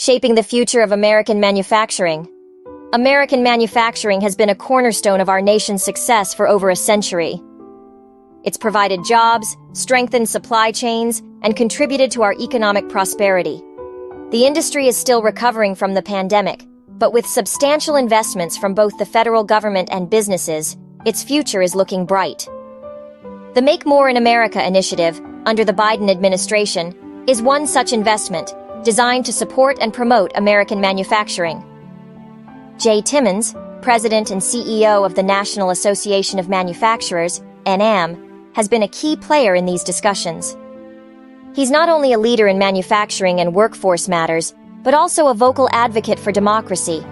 shaping the future of American manufacturing. American manufacturing has been a cornerstone of our nation's success for over a century. It's provided jobs, strengthened supply chains, and contributed to our economic prosperity. The industry is still recovering from the pandemic, but with substantial investments from both the federal government and businesses, its future is looking bright. The Make More in America initiative, under the Biden administration, is one such investment, designed to support and promote American manufacturing. Jay Timmons, President and CEO of the National Association of Manufacturers, NAM, has been a key player in these discussions. He's not only a leader in manufacturing and workforce matters, but also a vocal advocate for democracy.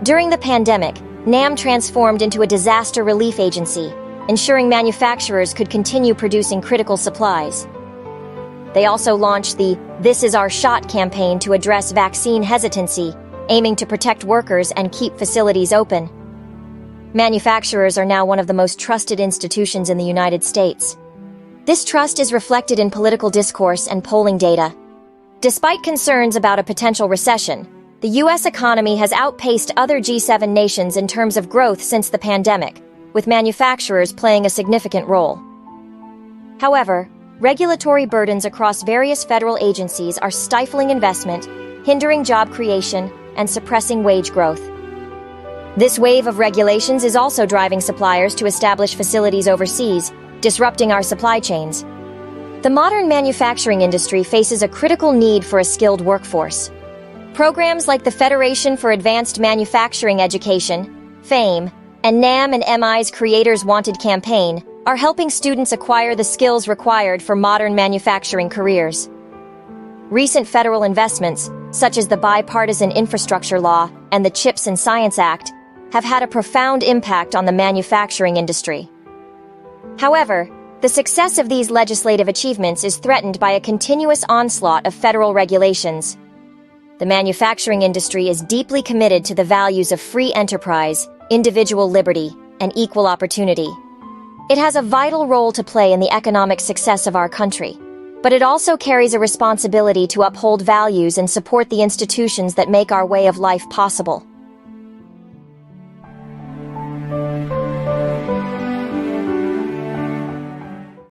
During the pandemic, NAM transformed into a disaster relief agency, ensuring manufacturers could continue producing critical supplies. They also launched the "This Is Our Shot" campaign to address vaccine hesitancy, aiming to protect workers and keep facilities open. Manufacturers are now one of the most trusted institutions in the United States. This trust is reflected in political discourse and polling data. Despite concerns about a potential recession, the U.S. economy has outpaced other G7 nations in terms of growth since the pandemic, with manufacturers playing a significant role. However, regulatory burdens across various federal agencies are stifling investment, hindering job creation, and suppressing wage growth. This wave of regulations is also driving suppliers to establish facilities overseas, disrupting our supply chains. The modern manufacturing industry faces a critical need for a skilled workforce. Programs like the Federation for Advanced Manufacturing Education, FAME, and NAM and MI's Creators Wanted campaign are helping students acquire the skills required for modern manufacturing careers. Recent federal investments, such as the Bipartisan Infrastructure Law and the CHIPS and Science Act, have had a profound impact on the manufacturing industry. However, the success of these legislative achievements is threatened by a continuous onslaught of federal regulations. The manufacturing industry is deeply committed to the values of free enterprise, individual liberty, and equal opportunity. It has a vital role to play in the economic success of our country, but it also carries a responsibility to uphold values and support the institutions that make our way of life possible.